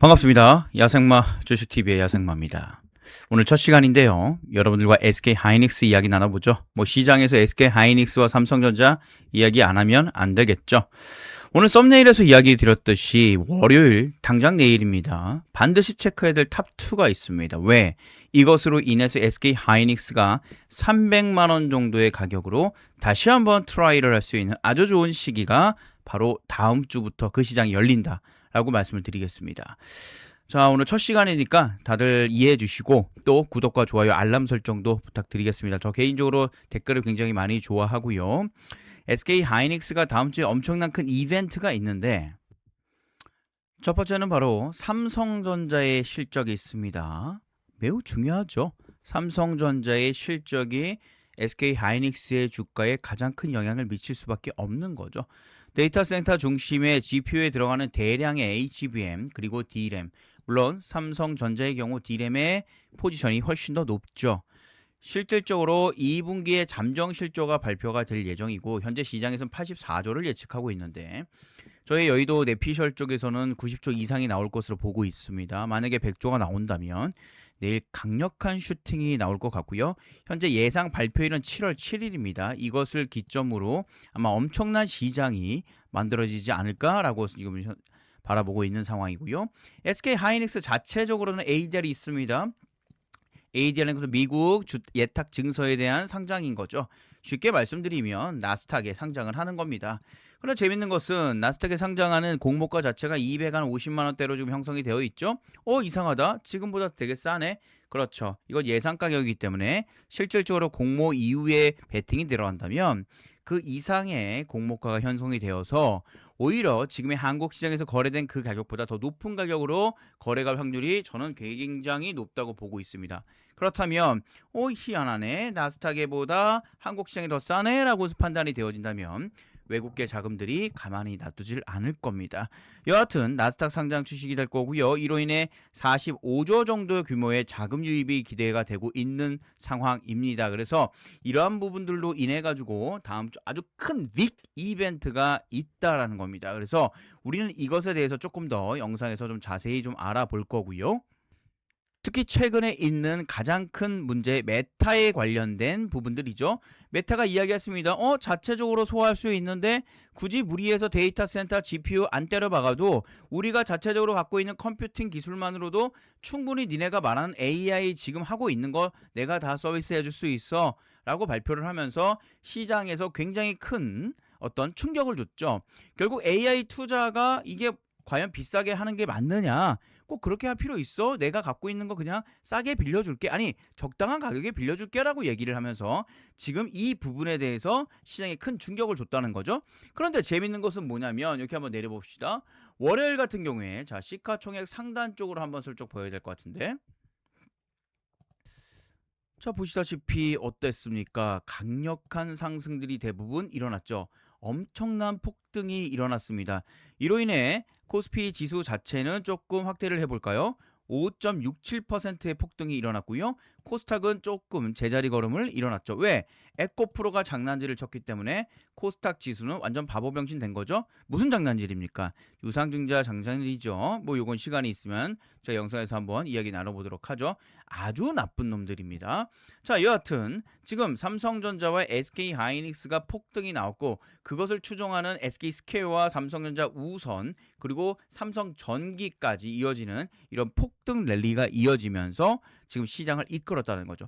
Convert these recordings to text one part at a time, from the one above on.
반갑습니다. 야생마 주식TV의 야생마입니다. 오늘 첫 시간인데요. 여러분들과 SK하이닉스 이야기 나눠보죠. 시장에서 SK하이닉스와 삼성전자 이야기 안 하면 안 되겠죠. 오늘 썸네일에서 이야기 드렸듯이 월요일, 당장 내일입니다. 반드시 체크해야 될 탑2가 있습니다. 왜? 이것으로 인해서 SK하이닉스가 300만 원 정도의 가격으로 다시 한번 트라이를 할 수 있는 아주 좋은 시기가 바로 다음 주부터 그 시장이 열린다 라고 말씀을 드리겠습니다. 자, 오늘 첫 시간이니까 다들 이해해 주시고 또 구독과 좋아요, 알람 설정도 부탁드리겠습니다. 저 개인적으로 댓글을 굉장히 많이 좋아하고요. SK하이닉스가 다음 주에 엄청난 큰 이벤트가 있는데 첫 번째는 바로 삼성전자의 실적이 있습니다. 매우 중요하죠. 삼성전자의 실적이 SK하이닉스의 주가에 가장 큰 영향을 미칠 수밖에 없는 거죠. 데이터 센터 중심의 GPU에 들어가는 대량의 HBM 그리고 DRAM, 물론 삼성전자의 경우 DRAM의 포지션이 훨씬 더 높죠. 실질적으로 2분기에 잠정 실조가 발표가 될 예정이고 현재 시장에서는 84조를 예측하고 있는데 저희 여의도 내피셜 쪽에서는 90조 이상이 나올 것으로 보고 있습니다. 만약에 100조가 나온다면 내일 강력한 슈팅이 나올 것 같고요. 현재 예상 발표일은 7월 7일입니다. 이것을 기점으로 아마 엄청난 시장이 만들어지지 않을까라고 지금 바라보고 있는 상황이고요. SK하이닉스 자체적으로는 ADR이 있습니다. ADR은 미국 예탁 증서에 대한 상장인 거죠. 쉽게 말씀드리면 나스닥에 상장을 하는 겁니다. 그러나 재밌는 것은 나스닥에 상장하는 공모가 자체가 250만 원대로 지금 형성이 되어 있죠. 이상하다. 지금보다 되게 싸네. 그렇죠. 이건 예상 가격이기 때문에 실질적으로 공모 이후에 베팅이 들어간다면 그 이상의 공모가가 형성이 되어서 오히려 지금의 한국 시장에서 거래된 그 가격보다 더 높은 가격으로 거래갈 확률이 저는 굉장히 높다고 보고 있습니다. 그렇다면 희한하네. 나스닥보다 한국 시장이 더 싸네 라고 판단이 되어진다면 외국계 자금들이 가만히 놔두질 않을 겁니다. 여하튼 나스닥 상장 주식이 될 거고요. 이로 인해 45조 정도의 규모의 자금 유입이 기대가 되고 있는 상황입니다. 그래서 이러한 부분들로 인해 가지고 다음 주 아주 큰 빅 이벤트가 있다라는 겁니다. 그래서 우리는 이것에 대해서 조금 더 영상에서 좀 자세히 좀 알아볼 거고요. 특히 최근에 있는 가장 큰 문제 메타에 관련된 부분들이죠. 메타가 이야기했습니다. 자체적으로 소화할 수 있는데 굳이 무리해서 데이터 센터 GPU 안 때려 박아도 우리가 자체적으로 갖고 있는 컴퓨팅 기술만으로도 충분히 니네가 말하는 AI 지금 하고 있는 거 내가 다 서비스 해줄 수 있어 라고 발표를 하면서 시장에서 굉장히 큰 어떤 충격을 줬죠. 결국 AI 투자가 이게 과연 비싸게 하는 게 맞느냐? 꼭 그렇게 할 필요 있어? 내가 갖고 있는 거 그냥 싸게 빌려줄게. 아니, 적당한 가격에 빌려줄게 라고 얘기를 하면서 지금 이 부분에 대해서 시장에 큰 충격을 줬다는 거죠. 그런데 재밌는 것은 뭐냐면 이렇게 한번 내려봅시다. 월요일 같은 경우에 자 시가총액 상단 쪽으로 한번 슬쩍 보여야 될 것 같은데 자 보시다시피 어땠습니까? 강력한 상승들이 대부분 일어났죠. 엄청난 폭등이 일어났습니다. 이로 인해 코스피 지수 자체는 조금 확대를 해볼까요? 5.67%의 폭등이 일어났고요. 코스닥은 조금 제자리 걸음을 일어났죠. 왜? 에코프로가 장난질을 쳤기 때문에 코스닥 지수는 완전 바보병신 된 거죠. 무슨 장난질입니까? 유상증자 장난질이죠. 요건 시간이 있으면 저 영상에서 한번 이야기 나눠보도록 하죠. 아주 나쁜 놈들입니다. 자, 여하튼 지금 삼성전자와 SK하이닉스가 폭등이 나왔고 그것을 추종하는 SK스퀘어와 삼성전자 우선 그리고 삼성전기까지 이어지는 이런 폭등 랠리가 이어지면서 지금 시장을 이끌었다는 거죠.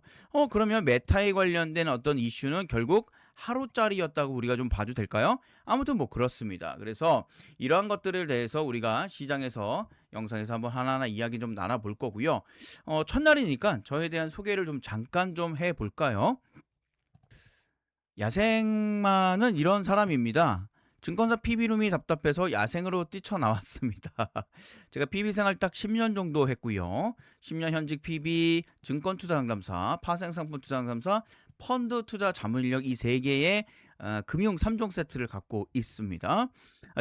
그러면 메타에 관련된 어떤 이슈는 결국 하루짜리였다고 우리가 좀 봐도 될까요? 아무튼 그렇습니다. 그래서 이러한 것들에 대해서 우리가 시장에서 영상에서 한번 하나하나 이야기 좀 나눠볼 거고요. 첫날이니까 저에 대한 소개를 좀 잠깐 좀 해볼까요? 야생마는 이런 사람입니다. 증권사 PB룸이 답답해서 야생으로 뛰쳐나왔습니다. 제가 PB 생활 딱 10년 정도 했고요. 10년 현직 PB, 증권투자상담사, 파생상품투자상담사, 펀드 투자 자문인력 이 3개의 금융 3종 세트를 갖고 있습니다.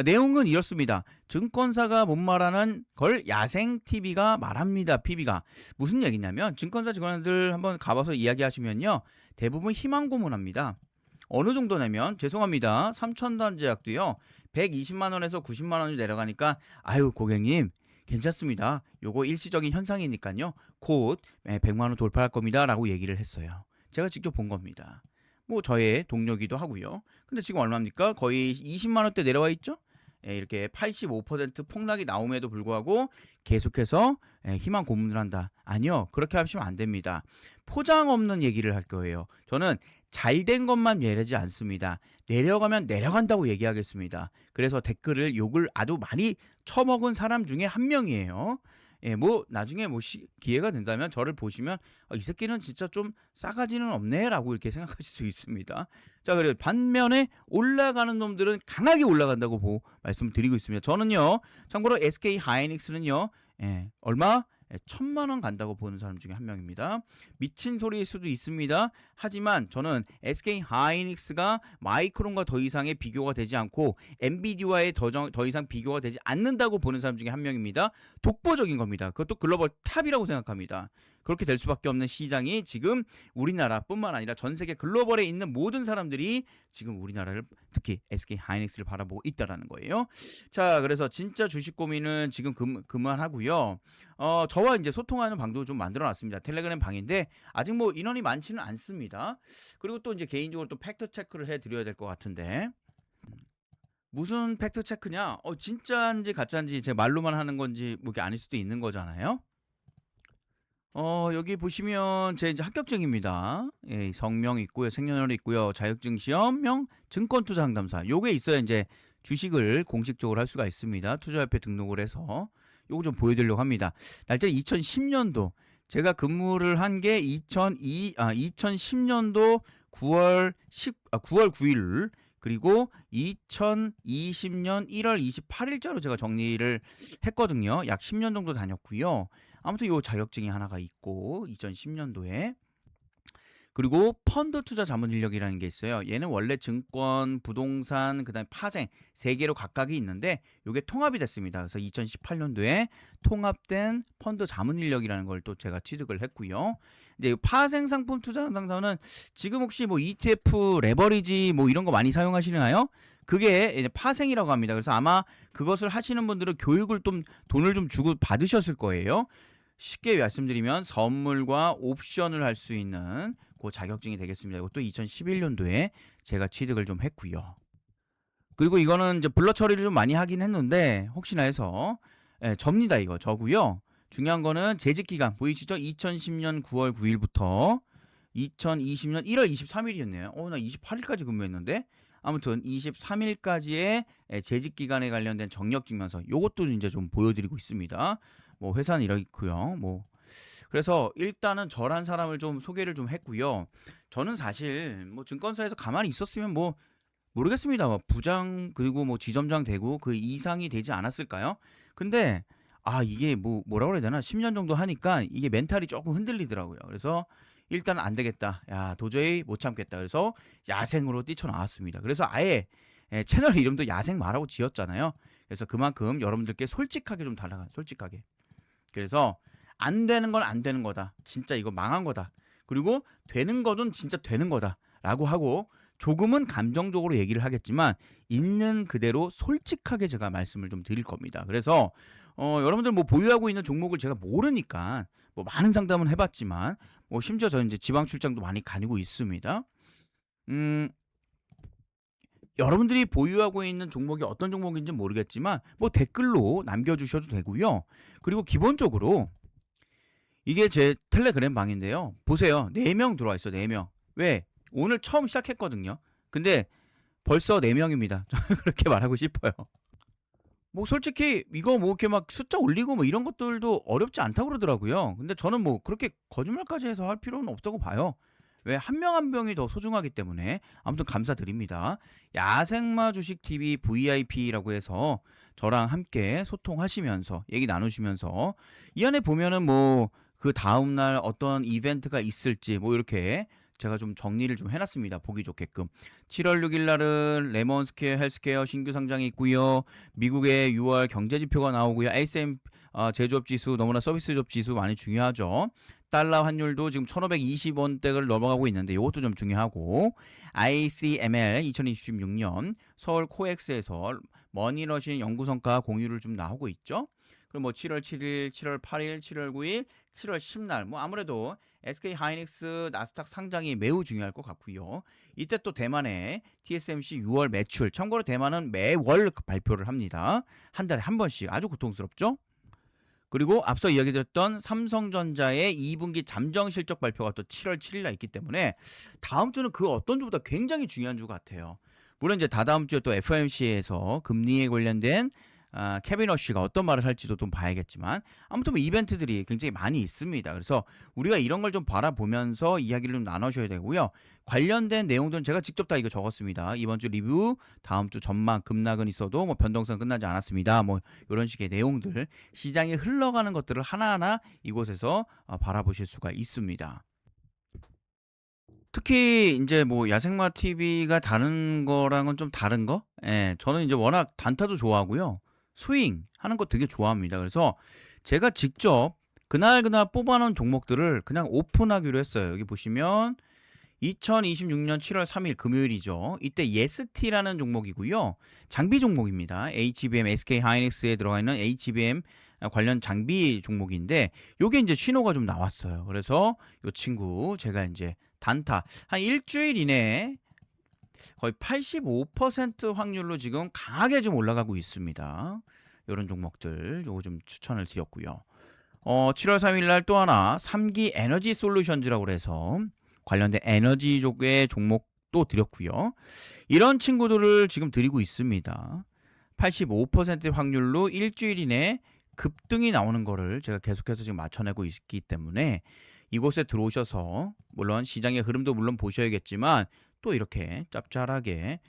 내용은 이렇습니다. 증권사가 못 말하는 걸 야생TV가 말합니다. PB가. 무슨 얘기냐면 증권사 직원들 한번 가봐서 이야기하시면요. 대부분 희망 고문합니다. 어느 정도냐면 죄송합니다. 삼천단 제약도요. 120만 원에서 90만 원이 내려가니까 아유 고객님 괜찮습니다. 요거 일시적인 현상이니까요. 곧 100만 원 돌파할 겁니다. 라고 얘기를 했어요. 제가 직접 본 겁니다. 뭐 저의 동료기도 하고요. 근데 지금 얼마입니까? 거의 20만 원대 내려와 있죠? 이렇게 85% 폭락이 나옴에도 불구하고 계속해서 희망 고문을 한다. 아니요. 그렇게 하시면 안 됩니다. 포장 없는 얘기를 할 거예요. 저는 잘된 것만 얘기하지 않습니다. 내려가면 내려간다고 얘기하겠습니다. 그래서 댓글을 욕을 아주 많이 처먹은 사람 중에 한 명이에요. 뭐 나중에 뭐 기회가 된다면 저를 보시면 이 새끼는 진짜 좀 싸가지는 없네라고 이렇게 생각하실 수 있습니다. 자, 그래 반면에 올라가는 놈들은 강하게 올라간다고 말씀드리고 있습니다. 저는요, 참고로 SK 하이닉스는요, 얼마? 1,000만 원 간다고 보는 사람 중에 한 명입니다. 미친 소리일 수도 있습니다. 하지만 저는 SK 하이닉스가 마이크론과 더 이상의 비교가 되지 않고 엔비디아에 더 이상 비교가 되지 않는다고 보는 사람 중에 한 명입니다. 독보적인 겁니다. 그것도 글로벌 탑이라고 생각합니다. 그렇게 될 수밖에 없는 시장이 지금 우리나라뿐만 아니라 전 세계 글로벌에 있는 모든 사람들이 지금 우리나라를 특히 SK 하이닉스를 바라보고 있다라는 거예요. 자, 그래서 진짜 주식 고민은 지금 그만하고요. 저와 이제 소통하는 방도 좀 만들어놨습니다. 텔레그램 방인데 아직 뭐 인원이 많지는 않습니다. 그리고 또 이제 개인적으로 또 팩트 체크를 해드려야 될 것 같은데. 무슨 팩트 체크냐? 진짜인지 가짜인지 제 말로만 하는 건지 뭐 이게 아닐 수도 있는 거잖아요. 여기 보시면 제 이제 합격증입니다. 예, 성명 있고요, 생년월일 있고요, 자격증 시험명, 증권투자 상담사. 요게 있어야 이제 주식을 공식적으로 할 수가 있습니다. 투자협회 등록을 해서 요거 좀 보여드리려고 합니다. 날짜 2010년도 제가 근무를 한 게 2010년도 9월 9일 그리고 2020년 1월 28일자로 제가 정리를 했거든요. 약 10년 정도 다녔고요. 아무튼 요 자격증이 하나가 있고 2010년도에 그리고 펀드 투자 자문 인력이라는 게 있어요. 얘는 원래 증권, 부동산, 그다음에 파생 세 개로 각각이 있는데 요게 통합이 됐습니다. 그래서 2018년도에 통합된 펀드 자문 인력이라는 걸 또 제가 취득을 했고요. 이제 파생 상품 투자 상담사는 지금 혹시 뭐 ETF, 레버리지 뭐 이런 거 많이 사용하시나요? 그게 이제 파생이라고 합니다. 그래서 아마 그것을 하시는 분들은 교육을 좀 돈을 좀 주고 받으셨을 거예요. 쉽게 말씀드리면 선물과 옵션을 할 수 있는 그 자격증이 되겠습니다. 이것도 2011년도에 제가 취득을 좀 했고요. 그리고 이거는 이제 블러 처리를 좀 많이 하긴 했는데 혹시나 해서 접니다. 이거 저고요. 중요한 거는 재직 기간 보이시죠? 2010년 9월 9일부터 2020년 1월 23일이었네요. 나 28일까지 근무했는데 아무튼 23일까지의 재직 기간에 관련된 정력 증명서 요것도 이제 좀 보여드리고 있습니다. 뭐 회사는 이렇고요. 뭐 그래서 일단은 저란 사람을 좀 소개를 좀 했고요. 저는 사실 뭐 증권사에서 가만히 있었으면 뭐 모르겠습니다. 뭐 부장 그리고 뭐 지점장 되고 그 이상이 되지 않았을까요? 근데 이게 뭐라고 그래야 되나? 10년 정도 하니까 이게 멘탈이 조금 흔들리더라고요. 그래서 일단 안 되겠다. 야, 도저히 못 참겠다. 그래서 야생으로 뛰쳐나왔습니다. 그래서 아예 채널 이름도 야생마라고 지었잖아요. 그래서 그만큼 여러분들께 솔직하게 좀 달라가. 솔직하게. 그래서 안 되는 건 안 되는 거다. 진짜 이거 망한 거다. 그리고 되는 거는 진짜 되는 거다. 라고 하고 조금은 감정적으로 얘기를 하겠지만 있는 그대로 솔직하게 제가 말씀을 좀 드릴 겁니다. 그래서 여러분들 뭐 보유하고 있는 종목을 제가 모르니까 뭐 많은 상담은 해봤지만 뭐 심지어 저는 이제 지방 출장도 많이 다니고 있습니다. 여러분들이 보유하고 있는 종목이 어떤 종목인지 모르겠지만 뭐 댓글로 남겨주셔도 되고요. 그리고 기본적으로 이게 제 텔레그램 방인데요. 보세요. 4명 들어와 있어. 4명. 왜? 오늘 처음 시작했거든요. 근데 벌써 4명입니다. 그렇게 말하고 싶어요. 뭐 솔직히 이거 뭐 이렇게 막 숫자 올리고 뭐 이런 것들도 어렵지 않다고 그러더라고요. 근데 저는 뭐 그렇게 거짓말까지 해서 할 필요는 없다고 봐요. 왜 한 명 한 명이 더 소중하기 때문에 아무튼 감사드립니다. 야생마 주식 TV VIP라고 해서 저랑 함께 소통하시면서 얘기 나누시면서 이 안에 보면은 뭐 그 다음날 어떤 이벤트가 있을지 뭐 이렇게 제가 좀 정리를 좀 해놨습니다. 보기 좋게끔. 7월 6일 날은 레몬스퀘어 헬스케어 신규 상장이 있고요. 미국의 6월 경제지표가 나오고요. ASM 제조업 지수, 너무나 서비스업 지수 많이 중요하죠. 달러 환율도 지금 1520원대를 넘어가고 있는데 이것도 좀 중요하고 ICML 2026년 서울 코엑스에서 머니러신 연구성과 공유를 좀 나오고 있죠. 그리고 뭐 7월 7일, 7월 8일, 7월 9일, 7월 10날 뭐 아무래도 SK 하이닉스 나스닥 상장이 매우 중요할 것 같고요. 이때 또 대만의 TSMC 6월 매출, 참고로 대만은 매월 발표를 합니다. 한 달에 한 번씩. 아주 고통스럽죠? 그리고 앞서 이야기드렸던 삼성전자의 2분기 잠정 실적 발표가 또 7월 7일날 있기 때문에 다음 주는 그 어떤 주보다 굉장히 중요한 주 같아요. 물론 이제 다다음 주에 또 FOMC에서 금리에 관련된 케빈 러쉬가 어떤 말을 할지도 좀 봐야겠지만 아무튼 뭐 이벤트들이 굉장히 많이 있습니다. 그래서 우리가 이런 걸 좀 바라보면서 이야기를 좀 나눠줘야 되고요. 관련된 내용들은 제가 직접 다 이거 적었습니다. 이번 주 리뷰, 다음 주 전망, 급락은 있어도 뭐 변동성 끝나지 않았습니다. 뭐 이런 식의 내용들, 시장에 흘러가는 것들을 하나하나 이곳에서 바라보실 수가 있습니다. 특히 이제 뭐 야생마 TV가 다른 거랑은 좀 다른 거? 예, 저는 이제 워낙 단타도 좋아하고요. 스윙 하는 거 되게 좋아합니다. 그래서 제가 직접 그날 뽑아놓은 종목들을 그냥 오픈하기로 했어요. 여기 보시면 2026년 7월 3일 금요일이죠. 이때 예스티라는 종목이고요. 장비 종목입니다. HBM, SK 하이닉스에 들어가 있는 HBM 관련 장비 종목인데 요게 이제 신호가 좀 나왔어요. 그래서 요 친구 제가 이제 단타 한 일주일 이내에 거의 85% 확률로 지금 강하게 좀 올라가고 있습니다. 이런 종목들 요거 좀 추천을 드렸고요. 7월 3일 날 또 하나 3기 에너지 솔루션즈라고 해서 관련된 에너지 쪽의 종목도 드렸고요. 이런 친구들을 지금 드리고 있습니다. 85% 확률로 일주일 이내에 급등이 나오는 거를 제가 계속해서 지금 맞춰내고 있기 때문에 이곳에 들어오셔서 물론 시장의 흐름도 물론 보셔야겠지만 또 이렇게 짭짤하게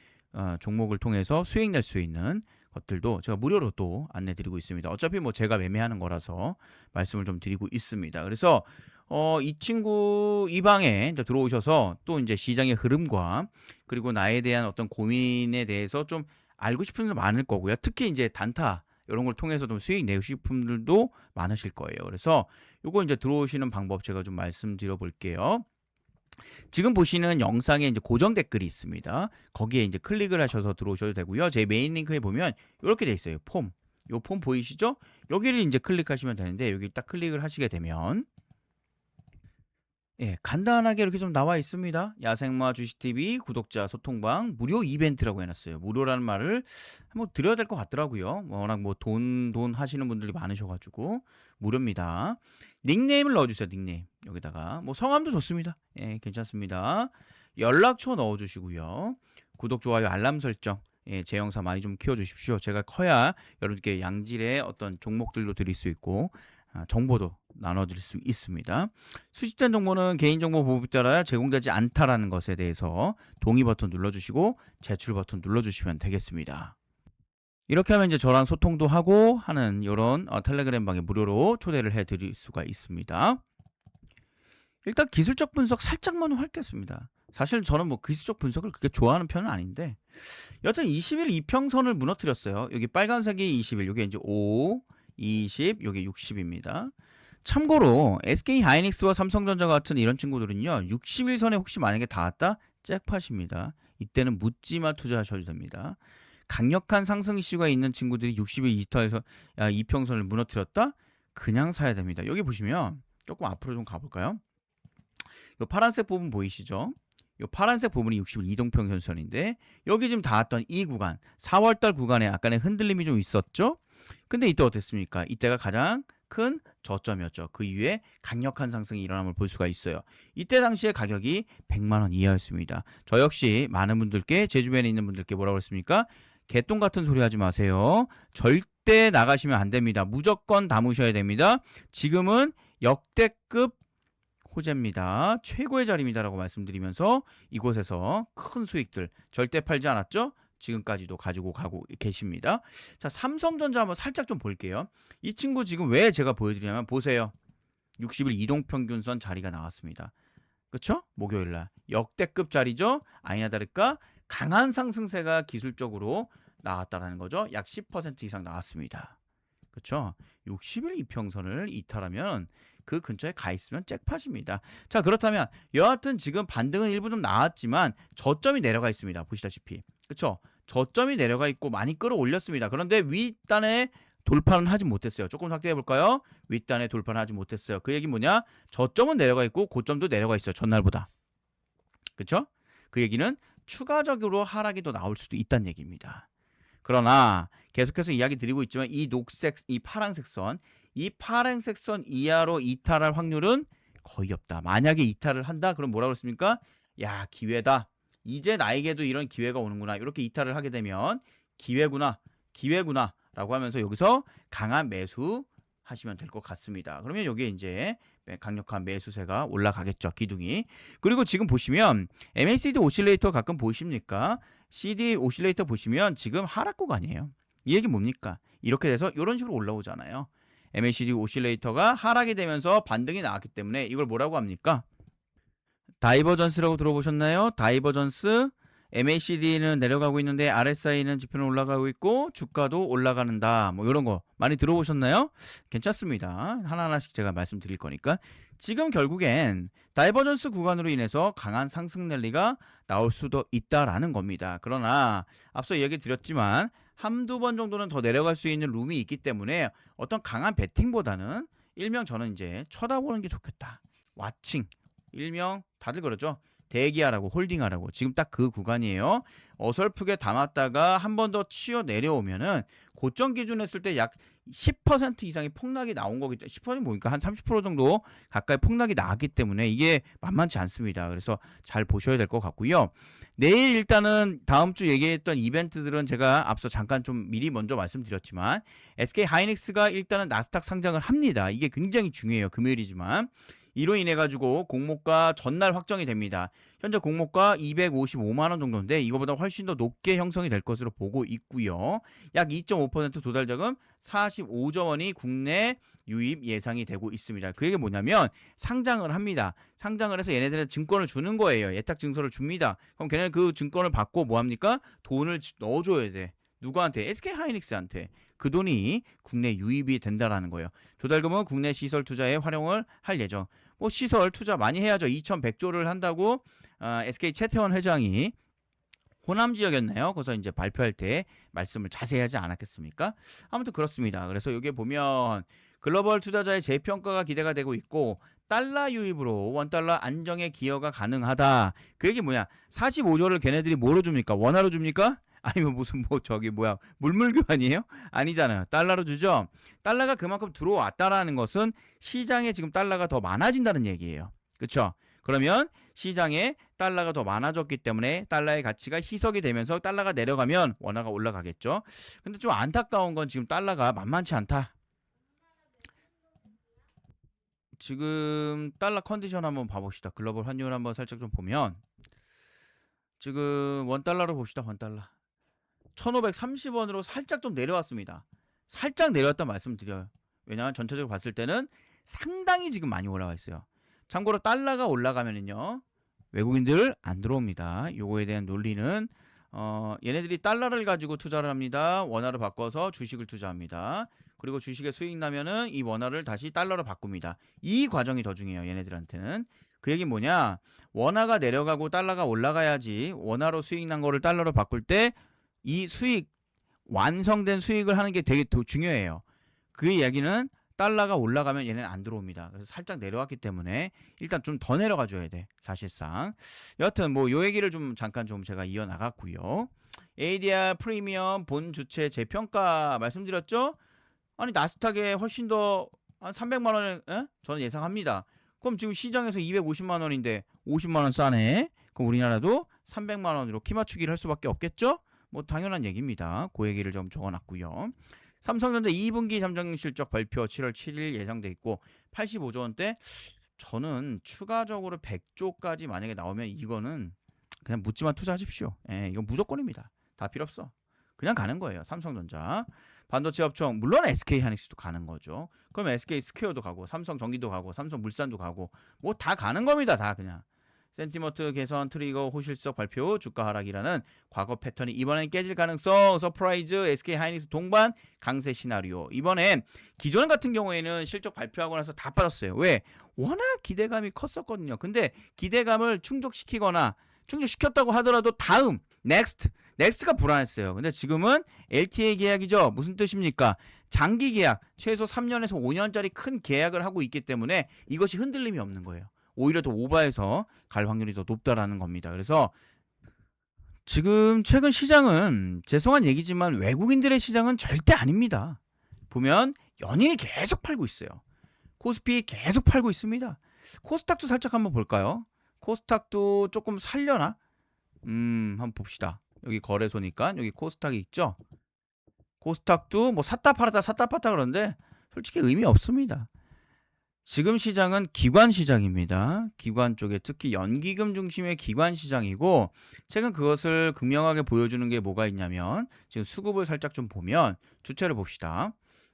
종목을 통해서 수익 낼 수 있는 것들도 제가 무료로 또 안내 드리고 있습니다. 어차피 뭐 제가 매매하는 거라서 말씀을 좀 드리고 있습니다. 그래서 이 친구 이 방에 이제 들어오셔서 또 이제 시장의 흐름과 그리고 나에 대한 어떤 고민에 대해서 좀 알고 싶은 분들 많을 거고요. 특히 이제 단타 이런 걸 통해서 좀 수익 내실 분들도 많으실 거예요. 그래서 요거 이제 들어오시는 방법 제가 좀 말씀드려 볼게요. 지금 보시는 영상에 이제 고정 댓글이 있습니다. 거기에 이제 클릭을 하셔서 들어오셔도 되고요. 제 메인 링크에 보면 이렇게 돼 있어요. 폼. 요 폼 보이시죠? 여기를 이제 클릭하시면 되는데 여기 딱 클릭을 하시게 되면 예, 간단하게 이렇게 좀 나와 있습니다. 야생마 주식TV 구독자 소통방 무료 이벤트라고 해놨어요. 무료라는 말을 한번 드려야 될 것 같더라고요. 워낙 뭐 돈 하시는 분들이 많으셔가지고 무료입니다. 닉네임을 넣어주세요. 닉네임 여기다가 뭐 성함도 좋습니다. 예, 괜찮습니다. 연락처 넣어주시고요. 구독, 좋아요, 알람 설정. 예, 제 영상 많이 좀 키워주십시오. 제가 커야 여러분께 양질의 어떤 종목들도 드릴 수 있고 정보도 나눠드릴 수 있습니다. 수집된 정보는 개인정보 보호에 따라 제공되지 않다라는 것에 대해서 동의 버튼 눌러주시고 제출 버튼 눌러주시면 되겠습니다. 이렇게 하면 이제 저랑 소통도 하고 하는 이런 텔레그램 방에 무료로 초대를 해드릴 수가 있습니다. 일단 기술적 분석 살짝만 할겠습니다. 사실 저는 뭐 기술적 분석을 그렇게 좋아하는 편은 아닌데 여튼 20일 이평선을 무너뜨렸어요. 여기 빨간색이 20일, 여기 이제 5, 20, 여기 60입니다. 참고로 SK 하이닉스와 삼성전자 같은 이런 친구들은요 60일선에 혹시 만약에 닿았다? 잭팟입니다. 이때는 묻지마 투자하셔도 됩니다. 강력한 상승 이슈가 있는 친구들이 60일 이평선을 무너뜨렸다? 그냥 사야 됩니다. 여기 보시면 조금 앞으로 좀 가볼까요? 이 파란색 부분 보이시죠? 이 파란색 부분이 60일 이동평균선인데 여기 지금 닿았던 이 구간 4월달 구간에 약간의 흔들림이 좀 있었죠? 근데 이때 어땠습니까? 이때가 가장 큰 저점이었죠. 그 이후에 강력한 상승이 일어남을 볼 수가 있어요. 이때 당시에 가격이 100만 원 이하였습니다. 저 역시 많은 분들께 제 주변에 있는 분들께 뭐라고 했습니까? 개똥 같은 소리 하지 마세요. 절대 나가시면 안 됩니다. 무조건 담으셔야 됩니다. 지금은 역대급 호재입니다. 최고의 자리입니다라고 말씀드리면서 이곳에서 큰 수익들 절대 팔지 않았죠? 지금까지도 가지고 가고 계십니다. 자, 삼성전자 한번 살짝 좀 볼게요. 이 친구 지금 왜 제가 보여드리냐면 보세요. 60일 이동평균선 자리가 나왔습니다. 그렇죠? 목요일날 역대급 자리죠. 아니나 다를까 강한 상승세가 기술적으로 나왔다라는 거죠. 약 10% 이상 나왔습니다. 그렇죠? 60일 이평선을 이탈하면 그 근처에 가 있으면 잭팟입니다. 자, 그렇다면 여하튼 지금 반등은 일부 좀 나왔지만 저점이 내려가 있습니다. 보시다시피. 그렇죠? 저점이 내려가 있고 많이 끌어올렸습니다. 그런데 윗단에 돌파는 하지 못했어요. 조금 확대해 볼까요? 윗단에 돌파는 하지 못했어요. 그 얘기는 뭐냐? 저점은 내려가 있고 고점도 내려가 있어요. 전날보다. 그쵸? 그 얘기는 추가적으로 하락이 더 나올 수도 있다는 얘기입니다. 그러나 계속해서 이야기 드리고 있지만 이 녹색, 이 파란색 선, 이 파란색 선 이하로 이탈할 확률은 거의 없다. 만약에 이탈을 한다? 그럼 뭐라고 그랬습니까? 야, 기회다. 이제 나에게도 이런 기회가 오는구나. 이렇게 이탈을 하게 되면 기회구나. 기회구나. 라고 하면서 여기서 강한 매수 하시면 될 것 같습니다. 그러면 여기에 이제 강력한 매수세가 올라가겠죠. 기둥이. 그리고 지금 보시면 MACD 오실레이터 가끔 보이십니까? CD 오실레이터 보시면 지금 하락 구간이에요. 이 얘기 뭡니까? 이렇게 돼서 이런 식으로 올라오잖아요. MACD 오실레이터가 하락이 되면서 반등이 나왔기 때문에 이걸 뭐라고 합니까? 다이버전스라고 들어보셨나요? 다이버전스. MACD는 내려가고 있는데 RSI는 지표는 올라가고 있고 주가도 올라가는다. 뭐 이런 거 많이 들어보셨나요? 괜찮습니다. 하나하나씩 제가 말씀드릴 거니까. 지금 결국엔 다이버전스 구간으로 인해서 강한 상승 랠리가 나올 수도 있다라는 겁니다. 그러나 앞서 얘기 드렸지만 한두 번 정도는 더 내려갈 수 있는 룸이 있기 때문에 어떤 강한 베팅보다는 일명 저는 이제 쳐다보는 게 좋겠다. 와칭. 일명 다들 그러죠. 대기하라고 홀딩하라고 지금 딱 그 구간이에요. 어설프게 담았다가 한 번 더 치어 내려오면은 고점 기준 했을 때 약 10% 이상의 폭락이 나온 거기 때문에 10% 보니까 한 30% 정도 가까이 폭락이 나왔기 때문에 이게 만만치 않습니다. 그래서 잘 보셔야 될 것 같고요. 내일 일단은 다음 주 얘기했던 이벤트들은 제가 앞서 잠깐 좀 미리 먼저 말씀드렸지만 SK 하이닉스가 일단은 나스닥 상장을 합니다. 이게 굉장히 중요해요. 금요일이지만 이로 인해 가지고 공모가 전날 확정이 됩니다. 현재 공모가 255만 원 정도인데 이거보다 훨씬 더 높게 형성이 될 것으로 보고 있고요. 약 2.5% 도달 자금 45조 원이 국내 유입 예상이 되고 있습니다. 그 얘기 뭐냐면 상장을 합니다. 상장을 해서 얘네들한테 증권을 주는 거예요. 예탁 증서를 줍니다. 그럼 걔네는 그 증권을 받고 뭐 합니까? 돈을 넣어줘야 돼. 누구한테? SK 하이닉스한테. 그 돈이 국내 유입이 된다라는 거예요. 조달금은 국내 시설 투자에 활용을 할 예정. 뭐 시설 투자 많이 해야죠. 2,100조를 한다고 SK 최태원 회장이 호남 지역이었나요? 그래서 이제 발표할 때 말씀을 자세히 하지 않았겠습니까? 아무튼 그렇습니다. 그래서 여기에 보면 글로벌 투자자의 재평가가 기대가 되고 있고 달러 유입으로 원달러 안정의 기여가 가능하다. 그 얘기 뭐야? 45조를 걔네들이 뭐로 줍니까? 원화로 줍니까? 아니면 무슨 뭐 저기 뭐야 물물교환이에요? 아니잖아요. 달러로 주죠. 달러가 그만큼 들어왔다라는 것은 시장에 지금 달러가 더 많아진다는 얘기예요. 그렇죠? 그러면 시장에 달러가 더 많아졌기 때문에 달러의 가치가 희석이 되면서 달러가 내려가면 원화가 올라가겠죠. 근데 좀 안타까운 건 지금 달러가 만만치 않다. 지금 달러 컨디션 한번 봐봅시다. 글로벌 환율 한번 살짝 좀 보면 지금 원달러로 봅시다. 원달러 1530원으로 살짝 좀 내려왔습니다. 살짝 내려왔다 말씀드려요. 왜냐하면 전체적으로 봤을 때는 상당히 지금 많이 올라와 있어요. 참고로 달러가 올라가면은요 외국인들 안 들어옵니다. 요거에 대한 논리는 얘네들이 달러를 가지고 투자를 합니다. 원화로 바꿔서 주식을 투자합니다. 그리고 주식에 수익 나면은 이 원화를 다시 달러로 바꿉니다. 이 과정이 더 중요해요. 얘네들한테는. 그 얘기는 뭐냐? 원화가 내려가고 달러가 올라가야지 원화로 수익 난 거를 달러로 바꿀 때 이 수익, 완성된 수익을 하는 게 되게 더 중요해요. 그 이야기는 달러가 올라가면 얘는 안 들어옵니다. 그래서 살짝 내려왔기 때문에 일단 좀 더 내려가 줘야 돼. 사실상. 여하튼 뭐 요 얘기를 좀 잠깐 좀 제가 이어나갔고요. ADR 프리미엄 본 주체 재평가 말씀드렸죠? 아니 나스닥에 훨씬 더 한 300만 원을 저는 예상합니다. 그럼 지금 시장에서 250만 원인데 50만 원 싸네. 그럼 우리나라도 300만 원으로 키 맞추기를 할 수밖에 없겠죠? 뭐 당연한 얘기입니다. 그 얘기를 좀 적어놨고요. 삼성전자 2분기 잠정 실적 발표 7월 7일 예상돼 있고 85조 원대. 저는 추가적으로 100조까지 만약에 나오면 이거는 그냥 묻지마 투자하십시오. 예, 이건 무조건입니다. 다 필요 없어. 그냥 가는 거예요. 삼성전자. 반도체 업종 물론 SK 하이닉스도 가는 거죠. 그럼 SK 스퀘어도 가고 삼성전기도 가고 삼성물산도 가고 뭐 다 가는 겁니다. 다 그냥. 센티먼트 개선 트리거 호실적 발표 주가 하락이라는 과거 패턴이 이번엔 깨질 가능성 서프라이즈 SK 하이닉스 동반 강세 시나리오. 이번엔 기존 같은 경우에는 실적 발표하고 나서 다 빠졌어요. 왜? 워낙 기대감이 컸었거든요. 근데 기대감을 충족시켰다고 하더라도 다음 넥스트가 불안했어요. 근데 지금은 LTA 계약이죠. 무슨 뜻입니까? 장기 계약, 최소 3년에서 5년짜리 큰 계약을 하고 있기 때문에 이것이 흔들림이 없는 거예요. 오히려 더 오버해서 갈 확률이 더 높다라는 겁니다. 그래서 지금 최근 시장은 죄송한 얘기지만 외국인들의 시장은 절대 아닙니다. 보면 연일 계속 팔고 있어요. 코스피 계속 팔고 있습니다. 코스닥도 살짝 한번 볼까요? 코스닥도 조금 살려나? 한번 봅시다. 여기 거래소니까 여기 코스닥이 있죠? 코스닥도 뭐 샀다 팔았다 샀다 팔았다 그러는데 솔직히 의미 없습니다. 지금 시장은 기관 시장입니다. 기관 쪽에 특히 연기금 중심의 기관 시장이고 최근 그것을 극명하게 보여주는 게 뭐가 있냐면 지금 수급을 살짝 좀 보면 주체를 봅시다.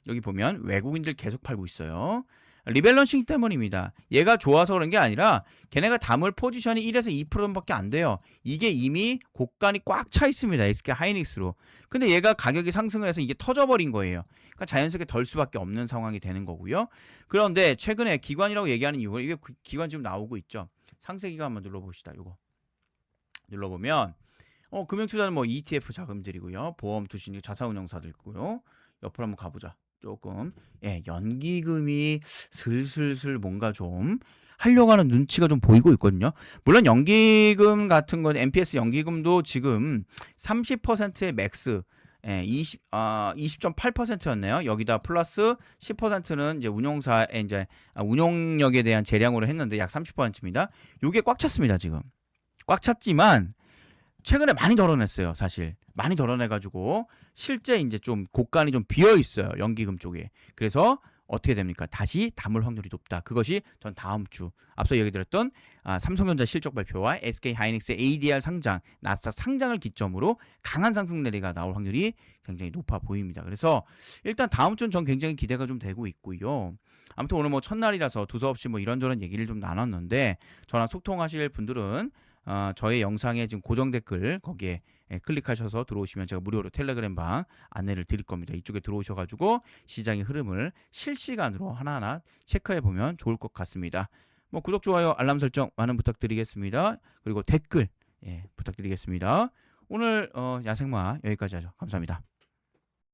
여기 보면 외국인들 계속 팔고 있어요. 리밸런싱 때문입니다. 얘가 좋아서 그런 게 아니라 걔네가 담을 포지션이 1에서 2%밖에 안 돼요. 이게 이미 곡간이 꽉 차 있습니다. SK 하이닉스로. 근데 얘가 가격이 상승을 해서 이게 터져버린 거예요. 그러니까 자연스럽게 덜 수밖에 없는 상황이 되는 거고요. 그런데 최근에 기관이라고 얘기하는 이유가 이게 기관 지금 나오고 있죠. 상세기간 한번 눌러봅시다. 요거 눌러보면 금융투자는 뭐 ETF 자금들이고요. 보험 투신 자산운용사들이고요. 옆으로 한번 가보자. 조금 연기금이 슬슬슬 뭔가 좀 하려고 하는 눈치가 좀 보이고 있거든요. 물론 연기금 같은 건 MPS 연기금도 지금 30%의 맥스 20.8%였네요. 여기다 플러스 10%는 이제 운용사의 이제 운용력에 대한 재량으로 했는데 약 30%입니다. 요게 꽉 찼습니다, 지금. 꽉 찼지만 최근에 많이 덜어냈어요, 사실. 많이 덜어내가지고 실제 이제 좀 곡간이 좀 비어 있어요, 연기금 쪽에. 그래서 어떻게 됩니까? 다시 담을 확률이 높다. 그것이 전 다음 주 앞서 얘기 드렸던 삼성전자 실적 발표와 SK 하이닉스의 ADR 상장, 나스닥 상장을 기점으로 강한 상승 내리가 나올 확률이 굉장히 높아 보입니다. 그래서 일단 다음 주는 전 굉장히 기대가 좀 되고 있고요. 아무튼 오늘 뭐 첫날이라서 두서없이 뭐 이런저런 얘기를 좀 나눴는데 저랑 소통하실 분들은 저의 영상에 지금 고정 댓글 거기에 클릭하셔서 들어오시면 제가 무료로 텔레그램 방 안내를 드릴 겁니다. 이쪽에 들어오셔가지고 시장의 흐름을 실시간으로 하나하나 체크해 보면 좋을 것 같습니다. 뭐 구독, 좋아요, 알람 설정 많은 부탁드리겠습니다. 그리고 댓글 부탁드리겠습니다. 오늘 야생마 여기까지 하죠. 감사합니다.